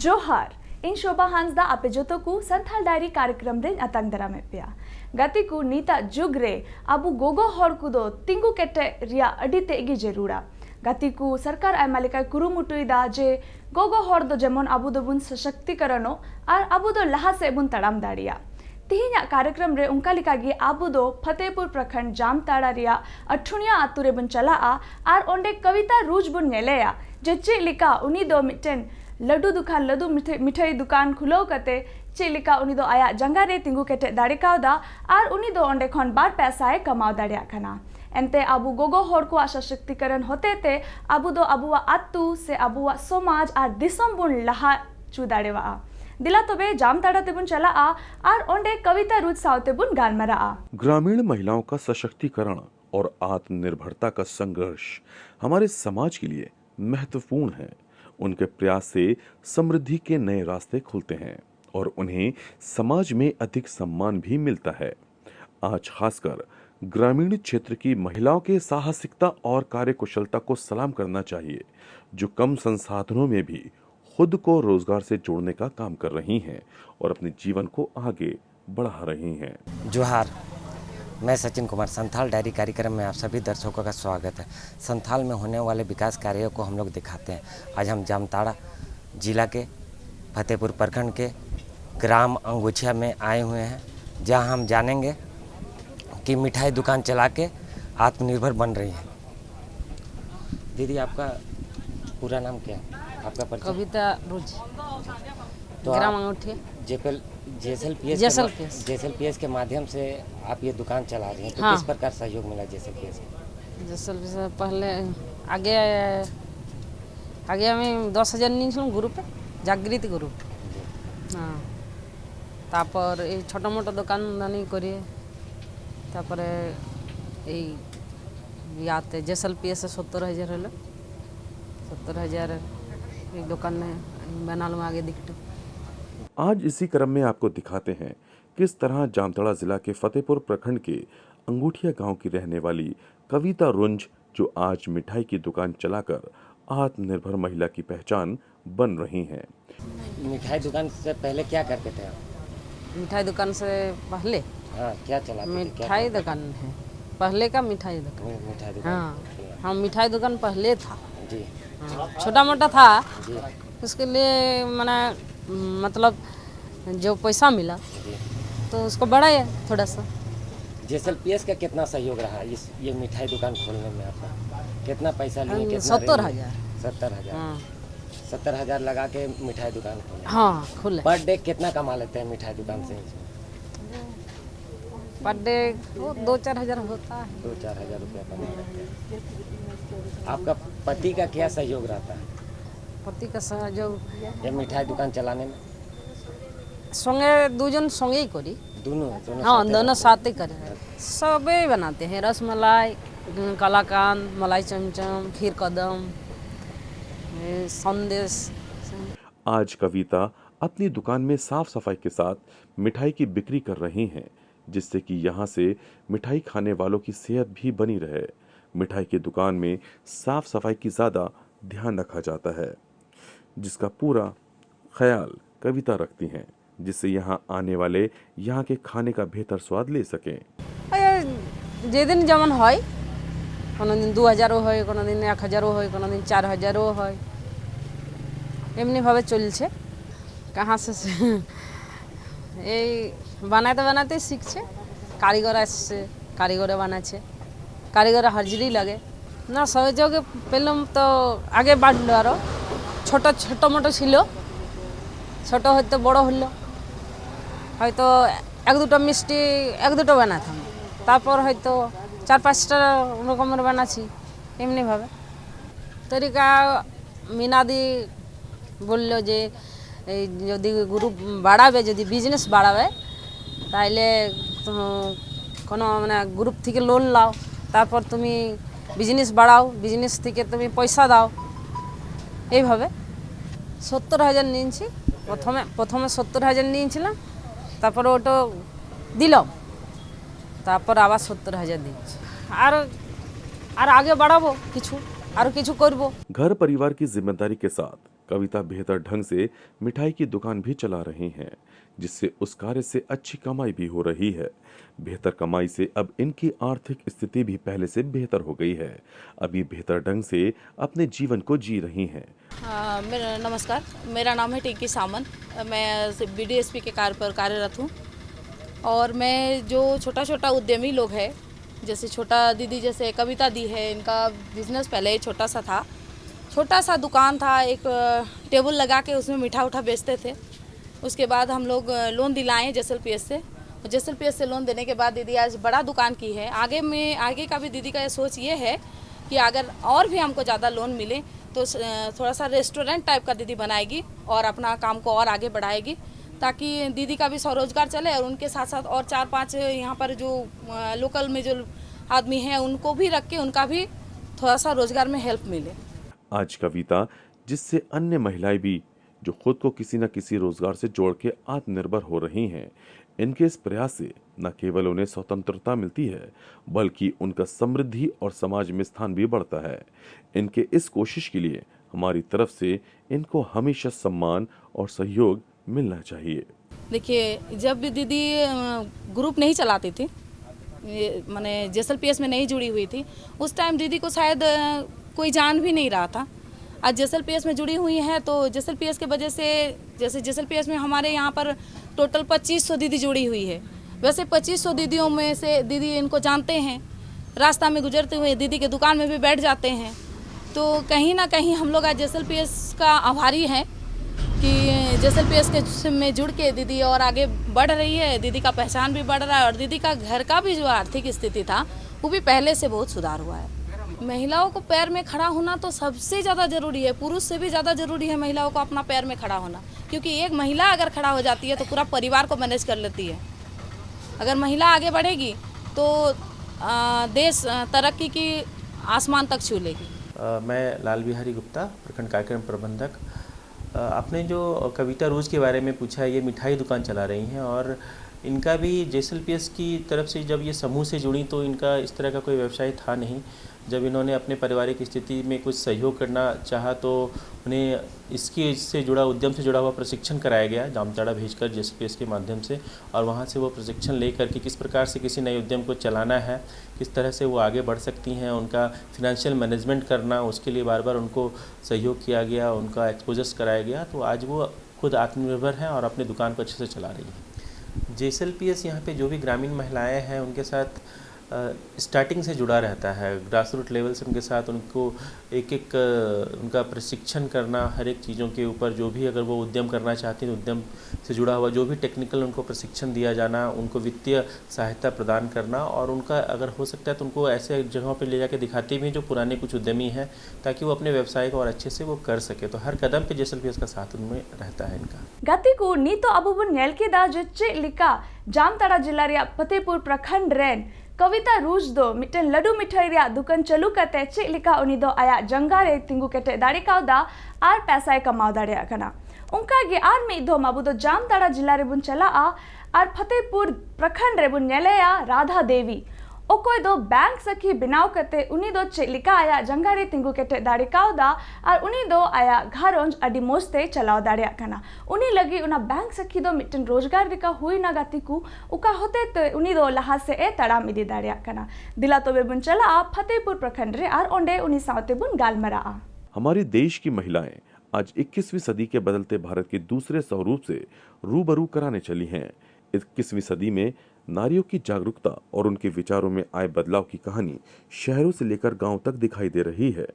जोहार इन शोभा हांसदा आपे जोतो को संथाल डायरी कार्यक्रम रे अतंग दरा में पिया गति को नीता जुग रे अबु गोगो हर कुदो तिंगु केटे रिया अडी तेगी जरूरा गति को सरकार आयमा लेका कुरुमुटुइदा जे गोगो हर दो जेमन अबु दो बुन सशक्तिकरणो और अबु दो लहा से बुन तड़ाम दाड़िया तिहिना कार्यक्रम रे उनका लिकागी अबु दो फतेहपुर प्रखंड जामताड़ा रिया अठुनिया आतु रे बुन चला और ओंडे कविता रूज बुन नेलेया जे चे लिका उनी दो मिटेन लड्डू दुकान लड्डू मिठाई दुकान खुलो कते चेलिका उनी दो आया जंगा रे तिंगु केटे दाड़ी कावदा और उनी दो ओंडे खन बार पैसा कमाव दाड़िया खाना एनते अबु गोगो हर को सशक्तिकरण होते ते अबु दो अबुआ आतु से अबुआ समाज और दिसम बुन लहा चू दाड़ेवा दिला तबे जामताड़ा ते बुन चला और ओंडे कविता रूज सावते बुन गालमरा ग्रामीण महिलाओं का सशक्तिकरण और आत्मनिर्भरता का संघर्ष हमारे समाज के लिए महत्वपूर्ण है। उनके प्रयास से समृद्धि के नए रास्ते खुलते हैं और उन्हें समाज में अधिक सम्मान भी मिलता है। आज खासकर ग्रामीण क्षेत्र की महिलाओं के साहसिकता और कार्यकुशलता को सलाम करना चाहिए, जो कम संसाधनों में भी खुद को रोजगार से जोड़ने का काम कर रही हैं और अपने जीवन को आगे बढ़ा रही हैं। जोहार, मैं सचिन कुमार। संथाल डायरी कार्यक्रम में आप सभी दर्शकों का स्वागत है। संथाल में होने वाले विकास कार्यों को हम लोग दिखाते हैं। आज हम जामताड़ा जिला के फतेहपुर प्रखंड के ग्राम अंगुछिया में आए हुए हैं, जहां हम जानेंगे कि मिठाई दुकान चला के आत्मनिर्भर बन रही है। दीदी, आपका पूरा नाम क्या है? आपका परिचय? कविता रूज, तो ग्राम अंगूठिया, जेएसएलपीएस के माध्यम से आप ये दुकान चला रही हैं, तो हाँ। किस प्रकार सहयोग मिला जेएसएलपीएस का? जेएसएलपीएस पहले आगे हमें 10,000 नहीं ग्रुप जागृति ग्रुप हाँ तापर ये छोटा मोटा दुकान दानी करिए तापर याते जेएसएलपीएस 70,000 हलो 70,000 एक दुकान में बना लूँ आगे दिखते। आज इसी क्रम में आपको दिखाते हैं किस तरह जामताड़ा जिला के फतेहपुर प्रखंड के अंगूठिया गांव की रहने वाली कविता रुंज, जो आज मिठाई की दुकान चलाकर आत्मनिर्भर महिला की पहचान बन रही हैं। मिठाई दुकान से पहले क्या करते थे आप? मिठाई दुकान से पहले हाँ, क्या चलाते थे? मिठाई दुकान है पहले का मिठाई दुकान। मिठाई दुकान। हाँ हाँ, मिठाई दुकान पहले था जी। छोटा मोटा था जी। उसके लिए मतलब जो पैसा मिला तो उसको बढ़ाया थोड़ा सा। जेएसएलपीएस का कितना सहयोग रहा ये मिठाई दुकान खोलने में? आपका कितना पैसा लिए? 70,000। 70,000। हाँ 70,000 लगा के मिठाई दुकान खोले? हाँ खुले। पर डे कितना कमा लेते हैं मिठाई दुकान से? पर डे 2-4 हज़ार होता है। 2-4 हज़ार रुपया कमा लेते हैं। आपका पति का क्या सहयोग रहता है? पति का सहयोग ये मिठाई दुकान चलाने में? संगे दूजन संगे ही करी। दोनों हाँ दोनों साथ ही करे। सब बनाते हैं, रसमलाई, कलाकांद, मलाई चमचम, खीर कदम, संदेश। आज कविता अपनी दुकान में साफ सफाई के साथ मिठाई की बिक्री कर रही हैं, जिससे कि यहाँ से मिठाई खाने वालों की सेहत भी बनी रहे। मिठाई की दुकान में साफ सफाई की ज़्यादा ध्यान रखा जाता है, जिसका पूरा ख्याल कविता रखती हैं, जिससे यहाँ आने वाले यहाँ के खाने का बेहतर स्वाद ले सकें। जे दिन जमन है, कोनो दिन 2,000 है, कोनो दिन 1,000 है, कोनो दिन 4,000 है, एमनी भावे चलছে। कहाँ से এই বানাতে বানাতে শিখছে, কারিগর আসছে, কারিগরে বানাচ্ছে, কারিগরে হাজিরি লাগে না, সহযোগে পেলাম তো আগে বাড়লো। আরও ছোটো মোটো ছিল, ছোটো হয়তো বড় হলো, হয়তো 1-2টা মিষ্টি 1-2টো বানাতাম, তারপর হয়তো 4-5টা রকমের বানাচ্ছি এমনিভাবে। তরিকা মিনাদি বললো যে এই যদি গ্রুপ বাড়াবে, যদি বিজনেস বাড়াবে, তাহলে কোনো মানে গ্রুপ থেকে লোন লাও, তারপর তুমি বিজনেস বাড়াও, বিজনেস থেকে তুমি পয়সা দাও, এইভাবে 70,000 নিয়েছি। প্রথমে 70,000 নিয়েছিলাম, তারপরে ওটা দিলাম, তারপর আবার 70,000 দিচ্ছি। আর আগে বাড়াবো, আরও কিছু করবো। घर परिवार की जिम्मेदारी के साथ कविता बेहतर ढंग से मिठाई की दुकान भी चला रही हैं, जिससे उस कार्य से अच्छी कमाई भी हो रही है। बेहतर कमाई से अब इनकी आर्थिक स्थिति भी पहले से बेहतर हो गई है। अभी बेहतर ढंग से अपने जीवन को जी रही हैं। नमस्कार, मेरा नाम है टिंकी सामंत। मैं BDSP के कार्य पर कार्यरत हूँ। और मैं जो छोटा छोटा उद्यमी लोग हैं, जैसे छोटा दीदी जैसे कविता दी है, इनका बिजनेस पहले छोटा सा था, छोटा सा दुकान था, एक टेबल लगा के उसमें मीठा उठा बेचते थे। उसके बाद हम लोग लोन दिलाए JSLPS से। JSLPS से लोन देने के बाद दीदी आज बड़ा दुकान की है। आगे का भी दीदी का सोच ये है कि अगर और भी हमको ज़्यादा लोन मिले तो थोड़ा सा रेस्टोरेंट टाइप का दीदी बनाएगी और अपना काम को और आगे बढ़ाएगी, ताकि दीदी का भी स्वरोजगार चले और उनके साथ साथ और 4-5 यहाँ पर जो लोकल में जो आदमी हैं उनको भी रख के उनका भी थोड़ा सा रोजगार में हेल्प मिले। आज कविता, जिससे अन्य महिलाएं भी जो खुद को किसी न किसी रोजगार से जोड़ के आत्मनिर्भर हो रही हैं, इनके इस प्रयास से न केवल उन्हें स्वतंत्रता मिलती है, बल्कि उनका समृद्धि और समाज में स्थान भी बढ़ता है। इनके इस कोशिश के लिए हमारी तरफ से इनको हमेशा सम्मान और सहयोग मिलना चाहिए। देखिए, जब भी दीदी ग्रुप नहीं चलाती थी, माने JSLPS में नहीं जुड़ी हुई थी, उस टाइम दीदी को शायद कोई जान भी नहीं रहा था। आज JSLPS में जुड़ी हुई है तो JSLPS के वजह से, जैसे JSLPS में हमारे यहाँ पर टोटल 2500 दीदी जुड़ी हुई है। वैसे 2500 दीदियों में से दीदी इनको जानते हैं, रास्ता में गुजरते हुए दीदी के दुकान में भी बैठ जाते हैं। तो कहीं ना कहीं हम लोग आज JSLPS का आभारी हैं कि JSLPS के में जुड़ के दीदी और आगे बढ़ रही है, दीदी का पहचान भी बढ़ रहा है और दीदी का घर का भी जो आर्थिक स्थिति था वो भी पहले से बहुत सुधार हुआ है। महिलाओं को पैर में खड़ा होना तो सबसे ज़्यादा ज़रूरी है, पुरुष से भी ज़्यादा ज़रूरी है महिलाओं को अपना पैर में खड़ा होना, क्योंकि एक महिला अगर खड़ा हो जाती है तो पूरा परिवार को मैनेज कर लेती है। अगर महिला आगे बढ़ेगी तो देश तरक्की की आसमान तक छू लेगी। मैं लाल बिहारी गुप्ता, प्रखंड कार्यक्रम प्रबंधक। आपने जो कविता रोज के बारे में पूछा है, ये मिठाई दुकान चला रही हैं और इनका भी JSLPS की तरफ से जब ये समूह से जुड़ी तो इनका इस तरह का कोई व्यवसाय था नहीं। जब इन्होंने अपने पारिवारिक स्थिति में कुछ सहयोग करना चाहा तो उन्हें इससे जुड़ा उद्यम से जुड़ा हुआ प्रशिक्षण कराया गया जामताड़ा भेजकर JSLPS के माध्यम से, और वहाँ से वो प्रशिक्षण लेकर के किस प्रकार से किसी नए उद्यम को चलाना है, किस तरह से वो आगे बढ़ सकती हैं, उनका फिनेंशियल मैनेजमेंट करना, उसके लिए बार बार उनको सहयोग किया गया, उनका एक्सपोजर्स कराया गया। तो आज वो खुद आत्मनिर्भर हैं और अपनी दुकान को अच्छे से चला रही हैं। JSLPS यहाँ पे जो भी ग्रामीण महिलाएं हैं उनके साथ स्टार्टिंग से जुड़ा रहता है, ग्रास रूट लेवल से उनके साथ उनको एक उनका प्रशिक्षण करना, हर एक चीज़ों के ऊपर जो भी अगर वो उद्यम करना चाहती हैं उद्यम से जुड़ा हुआ जो भी टेक्निकल उनको प्रशिक्षण दिया जाना, उनको वित्तीय सहायता प्रदान करना, और उनका अगर हो सकता है तो उनको ऐसे जगहों पर ले जाकर दिखाते भी हैं जो पुराने कुछ उद्यमी हैं, ताकि वो अपने व्यवसाय को और अच्छे से वो कर सके। तो हर कदम पे JSLPS का साथ उनमें रहता है इनका। गतिकू नीतो अबुबुन नेलकेदा जो चिलिका जामताड़ा जिला रे फतेहपुर प्रखंड रेन कविता रूज दो मिटन लड्डू मिठाई रे दुकान चालू करते चिलिका उनी दो आया जंगा रे तिंगु केटे दाड़ी कावदा आर पैसा कमाव दाड़िया कना उनका गे आर मी दो माबू दो जामताड़ा जिला रे बुन चला आर फतेहपुर प्रखंड रे बुन नेलेया राधा देवी ओकोय दो बैंक सखी बिनाव करते उनी दो चिलिका आया जंगा रे तिंगु केटे दाड़ी कावदा आर उनी दो आया घारोंज अडी मोस्ते चलाव दाड़िया कना उनी लगी उना बैंक सखी दो मिटन रोजगार रिका हुई ना गातिकू उका होते तो उनी दो लहा से ए तड़ाम इदी दाड़िया कना दिला तो बे बुन चला फतेहपुर प्रखंड रे आर ओंडे उनी सावते बुन गालमरा। हमारे देश की महिलाएं आज 21वीं सदी के बदलते भारत के दूसरे स्वरूप से रूबरू कराने चली हैं। 21वीं सदी में नारियों की जागरूकता और उनके विचारों में आए बदलाव की कहानी शहरों से लेकर गांव तक दिखाई दे रही है।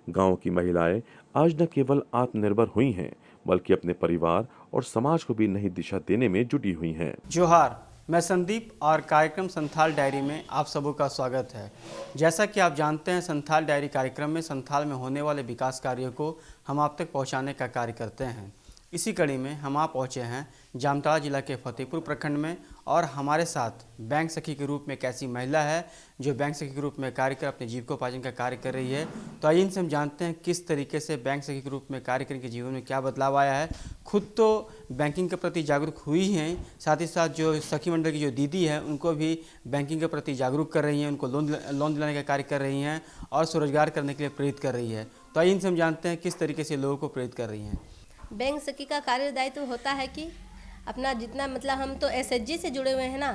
गांव की महिलाएं आज न केवल आत्मनिर्भर हुई हैं, बल्कि अपने परिवार और समाज को भी नई दिशा देने में जुटी हुई हैं। जोहार, मैं संदीप और कार्यक्रम संथाल डायरी में आप सबों का स्वागत है। जैसा कि आप जानते हैं, संथाल डायरी कार्यक्रम में संथाल में होने वाले विकास कार्यों को हम आप तक पहुंचाने का कार्य करते हैं। इसी कड़ी में हम आप पहुंचे हैं जामताड़ा जिला के फतेहपुर प्रखंड में और हमारे साथ बैंक सखी के रूप में एक ऐसी महिला है जो बैंक सखी के रूप में कार्य कर अपने जीविकोपार्जन का कार्य कर रही है। तो आइए इनसे हम जानते हैं किस तरीके से बैंक सखी के रूप में कार्य करने के जीवन में क्या बदलाव आया है। खुद तो बैंकिंग के प्रति जागरूक हुई हैं, साथ ही साथ जो सखी मंडल की जो दीदी है उनको भी बैंकिंग के प्रति जागरूक कर रही हैं, उनको लोन दिलाने का कार्य कर रही हैं और स्वरोजगार करने के लिए प्रेरित कर रही है। तो आइए इनसे हम जानते हैं किस तरीके से लोगों को प्रेरित कर रही हैं। बैंक सखी का कार्य दायित्व होता है कि अपना जितना मतलब हम तो एसएचजी से जुड़े हुए हैं ना,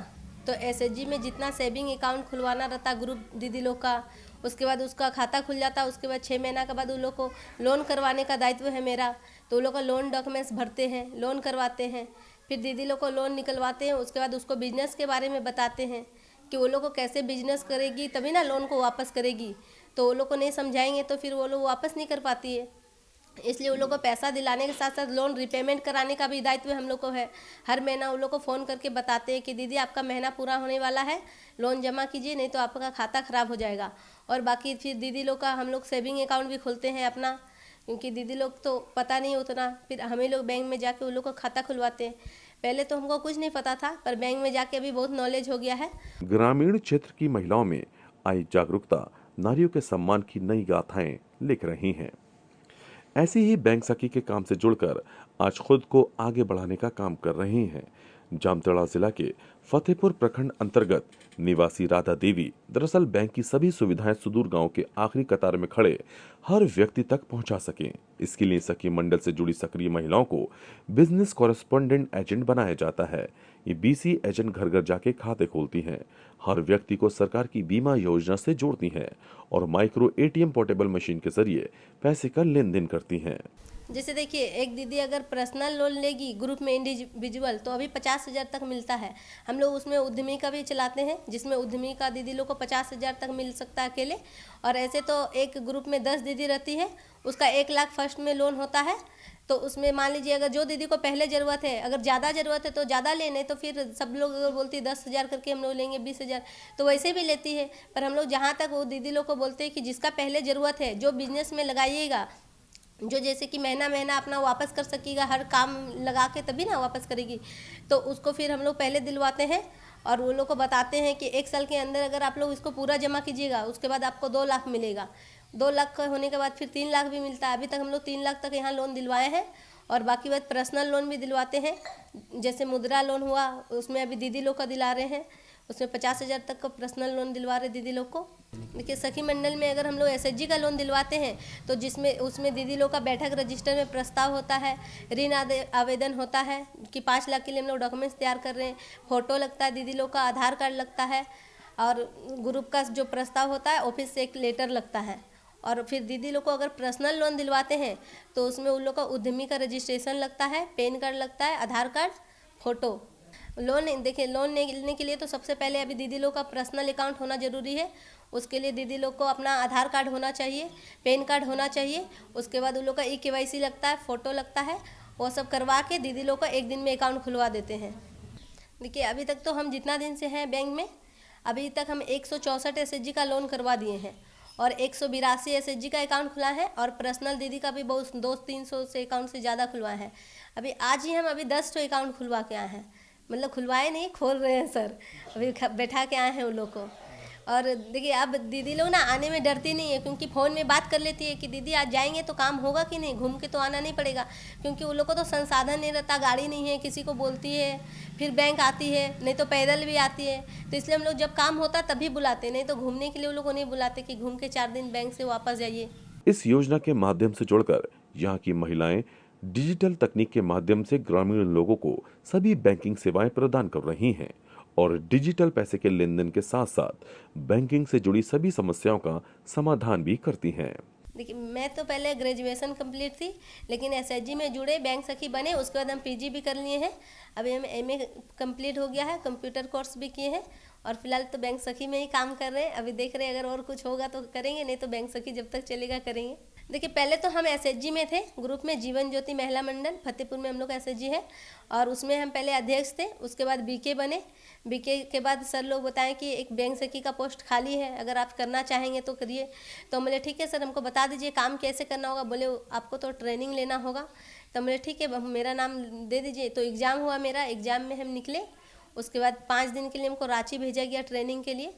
तो एसएचजी में जितना सेविंग अकाउंट खुलवाना रहता ग्रुप दीदी लोग का, उसके बाद उसका खाता खुल जाता, उसके बाद 6 महीना के बाद उन लोग को लोन करवाने का दायित्व है मेरा। तो उन लोग का लोन डॉक्यूमेंट्स भरते हैं, लोन करवाते हैं, फिर दीदी लोग को लोन निकलवाते हैं। उसके बाद उसको बिजनेस के बारे में बताते हैं कि वो लोग को कैसे बिजनेस करेगी तभी ना लोन को वापस करेगी। तो वो लोग को नहीं समझाएंगे तो फिर वो लोग वापस नहीं कर पाती है। इसलिए उन लोग को पैसा दिलाने के साथ साथ लोन रिपेमेंट कराने का भी दायित्व हम लोग को है। हर महीना उन लोग को फ़ोन करके बताते हैं कि दीदी आपका महीना पूरा होने वाला है, लोन जमा कीजिए नहीं तो आपका खाता ख़राब हो जाएगा। और बाकी फिर दीदी लोग का हम लोग सेविंग अकाउंट भी खोलते हैं अपना, क्योंकि दीदी लोग तो पता नहीं उतना, फिर हमें लोग बैंक में जाके उन लोग को खाता खुलवाते हैं। पहले तो हमको कुछ नहीं पता था, पर बैंक में जाके अभी बहुत नॉलेज हो गया है। ग्रामीण क्षेत्र की महिलाओं में आई जागरूकता नारियों के सम्मान की नई गाथाएं लिख रही हैं। ऐसे ही बैंक सखी के काम से जुड़कर आज खुद को आगे बढ़ाने का काम कर रही हैं। जामताड़ा जिला के फतेहपुर प्रखंड अंतर्गत निवासी राधा देवी दरअसल बैंक की सभी सुविधाएं सुदूर गांव के आखिरी कतार में खड़े हर व्यक्ति तक पहुंचा सकें। इसके लिए सखी मंडल से जुड़ी सक्रिय महिलाओं को बिजनेस कॉरेस्पोंडेंट एजेंट बनाया जाता है। ये बीसी एजेंट घर घर जाके खाते खोलती हैं, हर व्यक्ति को सरकार की बीमा योजना से जोड़ती हैं और माइक्रो एटीएम पोर्टेबल मशीन के जरिए पैसे का लेन देन करती हैं। जैसे देखिए, एक दीदी अगर पर्सनल लोन लेगी ग्रुप में इंडिविजुअल तो अभी 50,000 तक मिलता है। हम लोग उसमें उद्यमी का भी चलाते हैं, जिसमें उद्यमी का दीदी लोग को 50,000 तक मिल सकता है अकेले। और ऐसे तो एक ग्रुप में 10 दीदी रहती है, उसका 1 लाख फर्स्ट में लोन होता है। तो उसमें मान लीजिए अगर जो दीदी को पहले ज़रूरत है, अगर ज़्यादा ज़रूरत है तो ज़्यादा ले, नहीं तो फिर सब लोग अगर बोलती है 10,000 करके हम लोग लेंगे 20,000 तो वैसे भी लेती है। पर हम लोग जहाँ तक वो दीदी लोग को बोलते हैं कि जिसका पहले ज़रूरत है, जो बिजनेस में लगाइएगा, जो जैसे कि महीना महीना अपना वापस कर सकेगा, हर काम लगा के तभी ना वापस करेगी, तो उसको फिर हम लोग पहले दिलवाते हैं। और वो लोग को बताते हैं कि 1 साल के अंदर अगर आप लोग इसको पूरा जमा कीजिएगा, उसके बाद आपको 2 लाख मिलेगा। 2 लाख का होने के बाद फिर 3 लाख भी मिलता है। अभी तक हम लोग 3 लाख तक यहाँ लोन दिलवाए हैं। और बाकी बात पर्सनल लोन भी दिलवाते हैं, जैसे मुद्रा लोन हुआ, उसमें अभी दीदी लोग का दिला रहे हैं, उसमें 50,000 तक का पर्सनल लोन दिलवा रहे दीदी लोग को। देखिए, सखी मंडल में अगर हम लोग एसएचजी का लोन दिलवाते हैं तो जिसमें उसमें दीदी लोग का बैठक रजिस्टर में प्रस्ताव होता है, ऋण आवेदन होता है कि 5 लाख के लिए हम लोग डॉक्यूमेंट्स तैयार कर रहे हैं, फ़ोटो लगता है दीदी लोग का, आधार कार्ड लगता है, और ग्रुप का जो प्रस्ताव होता है ऑफिस से एक लेटर लगता है। और फिर दीदी लोग को अगर पर्सनल लोन दिलवाते हैं तो उसमें उन लोग का उद्यमी का रजिस्ट्रेशन लगता है, पैन कार्ड लगता है, आधार कार्ड, फ़ोटो। लोन देखिए, लोन लेने के लिए तो सबसे पहले अभी दीदी लोग का पर्सनल अकाउंट होना ज़रूरी है। उसके लिए दीदी लोग को अपना आधार कार्ड होना चाहिए, पैन कार्ड होना चाहिए। उसके बाद उन लोग का KYC लगता है, फ़ोटो लगता है, वो सब करवा के दीदी लोग का 1 दिन में अकाउंट खुलवा देते हैं। देखिए, अभी तक तो हम जितना दिन से हैं बैंक में, अभी तक हम 164 एसएचजी का लोन करवा दिए हैं और 182 एसएचजी का अकाउंट खुला है। और पर्सनल दीदी का भी बहुत 200-300 से अकाउंट से ज़्यादा खुलवाए हैं। अभी आज ही हम 10 तो अकाउंट खुलवा के आए हैं, मतलब खुलवाए नहीं, खोल रहे हैं सर, अभी बैठा के आए हैं उन लोग को। और देखिए, अब दीदी लोग ना आने में डरती नहीं है, क्योंकि फ़ोन में बात कर लेती है कि दीदी आज जाएंगे तो काम होगा कि नहीं, घूम के तो आना नहीं पड़ेगा, क्योंकि उन लोग को तो संसाधन नहीं रहता, गाड़ी नहीं है, किसी को बोलती है, फिर बैंक आती है, नहीं तो पैदल भी आती है। तो इसलिए हम लोग जब काम होता तभी बुलाते, नहीं तो घूमने के लिए उन लोग को नहीं बुलाते कि घूम के 4 दिन बैंक से वापस जाइए। इस योजना के माध्यम से जुड़कर यहाँ की महिलाएं डिजिटल तकनीक के माध्यम से ग्रामीण लोगों को सभी बैंकिंग सेवाएं प्रदान कर रही हैं और डिजिटल पैसे के लेन देन के साथ साथ बैंकिंग से जुड़ी सभी समस्याओं का समाधान भी करती हैं। देखिए, मैं तो पहले ग्रेजुएशन कंप्लीट थी, लेकिन एसएचजी में जुड़े, बैंक सखी बने, उसके बाद हम पीजी भी कर लिए हैं। अभी हम एमए कंप्लीट हो गया है, कंप्यूटर कोर्स भी किए हैं और फिलहाल तो बैंक सखी में ही काम कर रहे हैं। अभी देख रहे हैं अगर और कुछ होगा तो करेंगे, नहीं तो बैंक सखी जब तक चलेगा करेंगे। देखिए, पहले तो हम एसएचजी में थे, ग्रुप में जीवन ज्योति महिला मंडल फतेहपुर में हम लोग एसएचजी है, और उसमें हम पहले अध्यक्ष थे। उसके बाद बीके बने, बीके के बाद सर लोग बताएं कि एक बैंक सखी का पोस्ट खाली है, अगर आप करना चाहेंगे तो करिए। तो बोले ठीक है सर, हमको बता दीजिए काम कैसे करना होगा। बोले आपको तो ट्रेनिंग लेना होगा। तो बोले ठीक है, मेरा नाम दे दीजिए। तो एग्ज़ाम हुआ मेरा, एग्ज़ाम में हम निकले, उसके बाद 5 दिन के लिए हमको रांची भेजा गया ट्रेनिंग के लिए।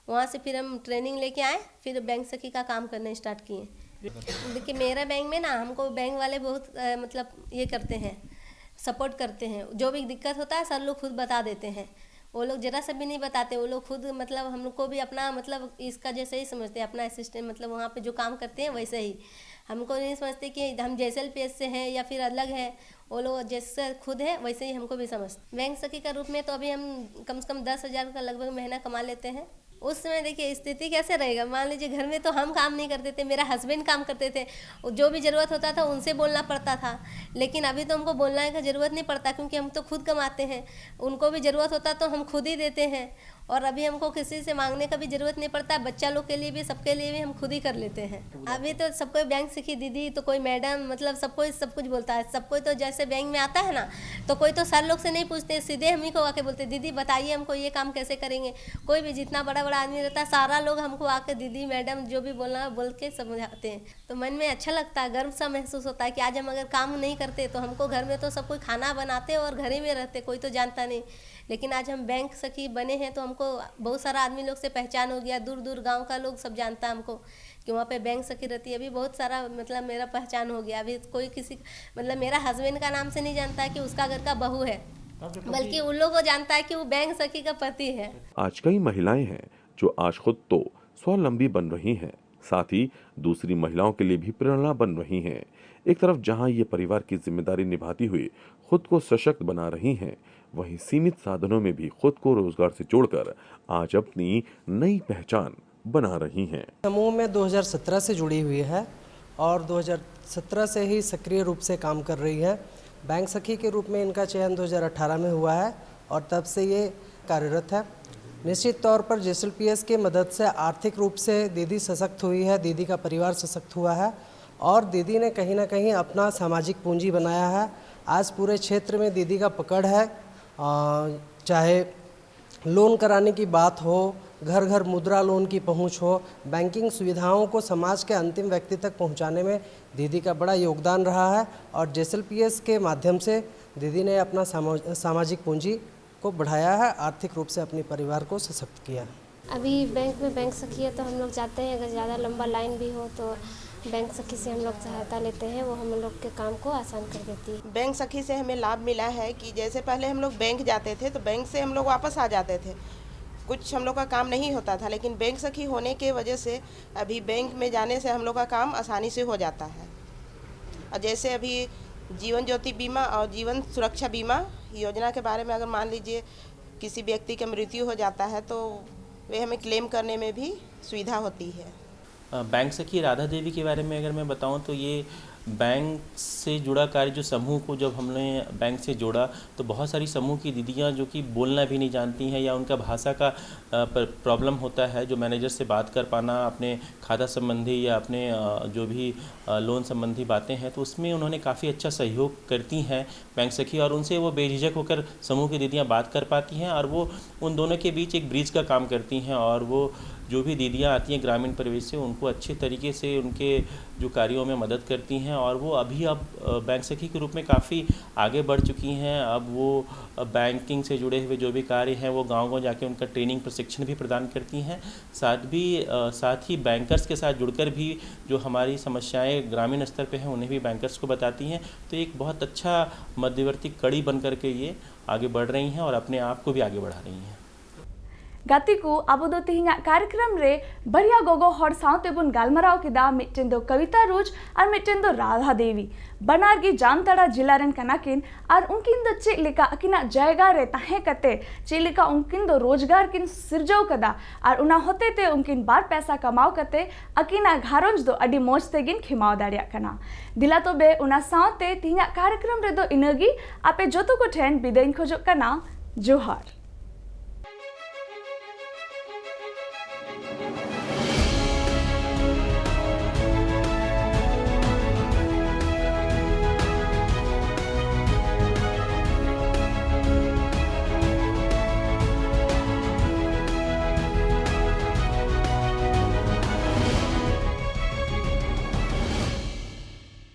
वहाँ से फिर हम ट्रेनिंग लेके आए, फिर बैंक सखी का काम करना स्टार्ट किए। देखिए मेरा बैंक में ना हमको बैंक वाले बहुत मतलब ये करते हैं, सपोर्ट करते हैं। जो भी दिक्कत होता है सर लोग खुद बता देते हैं, वो लोग जरा सा भी नहीं बताते। वो लोग खुद मतलब हम लोग को भी अपना मतलब इसका जैसे ही समझते हैं, अपना असिस्टेंट मतलब वहाँ पे जो काम करते हैं वैसे ही। हमको नहीं समझते कि हम JSLPS से हैं या फिर अलग है, वो लोग जैसे खुद है वैसे ही हमको भी समझते। बैंक सखी का रूप में तो अभी हम कम से कम 10,000 का लगभग महीना कमा लेते हैं। उस समय देखिए स्थिति कैसे रहेगा, मान लीजिए घर में तो हम काम नहीं करते थे, मेरा हस्बैंड काम करते थे, जो भी ज़रूरत होता था उनसे बोलना पड़ता था। लेकिन अभी तो हमको बोलने का ज़रूरत नहीं पड़ता, क्योंकि हम तो खुद कमाते हैं। उनको भी ज़रूरत होता तो हम खुद ही देते हैं, और अभी हमको किसी से मांगने का भी ज़रूरत नहीं पड़ता। बच्चा लोग के लिए भी, सबके लिए भी हम खुद ही कर लेते हैं। अभी तो सबको बैंक सखी दीदी, तो कोई मैडम, मतलब सबको सब कुछ बोलता है। सबको तो जैसे बैंक में आता है ना, तो कोई तो सर लोग से नहीं पूछते, सीधे हम ही को आके बोलते दीदी बताइए हमको ये काम कैसे करेंगे। कोई भी जितना बड़ा बड़ा आदमी रहता है, सारा लोग हमको आके दीदी मैडम जो भी बोलना है बोल के समझाते हैं। तो मन में अच्छा लगता है, गर्व सा महसूस होता है कि आज हम अगर काम नहीं करते तो हमको घर में तो सब कोई खाना बनाते और घर ही में रहते, कोई तो जानता नहीं। लेकिन आज हम बैंक सखी बने हैं तो हमको बहुत सारा आदमी लोग से पहचान हो गया। दूर दूर गांव का लोग सब जानता है हमको कि वहाँ पे बैंक सखी रहती है। अभी बहुत सारा मतलब मेरा पहचान हो गया। अभी कोई किसी मतलब मेरा हस्बैंड का नाम से नहीं जानता है कि उसका घर का बहू है, बल्कि उन लोगों को जानता है कि वो बैंक सखी का पति है। आज कई महिलाएं हैं जो आज खुद तो स्वावलंबी बन रही हैं, साथ ही दूसरी महिलाओं के लिए भी प्रेरणा बन रही हैं। एक तरफ जहां ये परिवार की जिम्मेदारी निभाती हुई खुद को सशक्त बना रही हैं, वहीं सीमित साधनों में भी खुद को रोजगार से जोड़कर आज अपनी नई पहचान बना रही हैं। समूह में 2017 से जुड़ी हुई है और 2017 से ही सक्रिय रूप से काम कर रही है। बैंक सखी के रूप में इनका चयन 2018 में हुआ है और तब से ये कार्यरत है। निश्चित तौर पर JSLPS की मदद से आर्थिक रूप से दीदी सशक्त हुई है, दीदी का परिवार सशक्त हुआ है और दीदी ने कहीं ना कहीं अपना सामाजिक पूंजी बनाया है। आज पूरे क्षेत्र में दीदी का पकड़ है, चाहे लोन कराने की बात हो, घर घर मुद्रा लोन की पहुंच हो, बैंकिंग सुविधाओं को समाज के अंतिम व्यक्ति तक पहुंचाने में दीदी का बड़ा योगदान रहा है और JSLPS के माध्यम से दीदी ने अपना सामाजिक पूंजी को बढ़ाया है, आर्थिक रूप से अपने परिवार को सशक्त किया है। अभी बैंक में बैंक सखी है तो हम लोग जाते हैं, अगर ज़्यादा लंबा लाइन भी हो तो बैंक सखी से हम लोग सहायता लेते हैं, वो हम लोग के काम को आसान कर देती है। बैंक सखी से हमें लाभ मिला है कि जैसे पहले हम लोग बैंक जाते थे तो बैंक से हम लोग वापस आ जाते थे, कुछ हम लोग का काम नहीं होता था। लेकिन बैंक सखी होने के वजह से अभी बैंक में जाने से हम लोग का काम आसानी से हो जाता है। और जैसे अभी जीवन ज्योति बीमा और जीवन सुरक्षा बीमा योजना के बारे में अगर मान लीजिए किसी व्यक्ति की मृत्यु हो जाता है तो वे हमें क्लेम करने में भी सुविधा होती है। बैंक सखी राधा देवी के बारे में अगर मैं बताऊं तो ये बैंक से जुड़ा कार्य, जो समूह को जब हमने बैंक से जोड़ा तो बहुत सारी समूह की दीदियां जो कि बोलना भी नहीं जानती हैं या उनका भाषा का प्रॉब्लम होता है, जो मैनेजर से बात कर पाना अपने खाता संबंधी या अपने जो भी लोन संबंधी बातें हैं, तो उसमें उन्होंने काफ़ी अच्छा सहयोग करती हैं बैंक सखी और उनसे वो बेझिझक होकर समूह की दीदियाँ बात कर पाती हैं और वो उन दोनों के बीच एक ब्रिज का काम करती हैं और वो जो भी दीदियाँ आती हैं ग्रामीण परिवेश से उनको अच्छे तरीके से उनके जो कार्यों में मदद करती हैं और वो अभी अब बैंक सखी के रूप में काफ़ी आगे बढ़ चुकी हैं। अब वो बैंकिंग से जुड़े हुए जो भी कार्य हैं वो गाँव-गाँव जाके उनका ट्रेनिंग प्रशिक्षण भी प्रदान करती हैं। साथ ही बैंकर्स के साथ जुड़कर भी जो हमारी समस्याएं ग्रामीण स्तर पे हैं उन्हें भी बैंकर्स को बताती हैं। तो एक बहुत अच्छा मध्यवर्ती कड़ी बन करके ये आगे बढ़ रही हैं और अपने आप को भी आगे बढ़ा रही हैं। गातिकू अब दो तिहिंगा कार्यक्रम रे बरिया गोगो हर साउते बुन गालमराव किदा मिट्टेन दो कविता रोज और मिट्टेन दो राधा देवी बनार की जामताड़ा जिला रन कनाकिन और उनकिन दो चेक लेका अकिना जायगा रे ताहे कते चेक लेका उनकिन दो रोजगार किन सिरजव कदा और उना होते ते उनकिन बार पैसा कमाव कते अकिना घारोंज दो अडी मोज तेगिन खिमाव दाड़िया कना दिला तो बे उना साउते तिहिंगा कार्यक्रम रे दो इनगी आपे जोतो को ठेन बिदेन खोजो कना जोहार।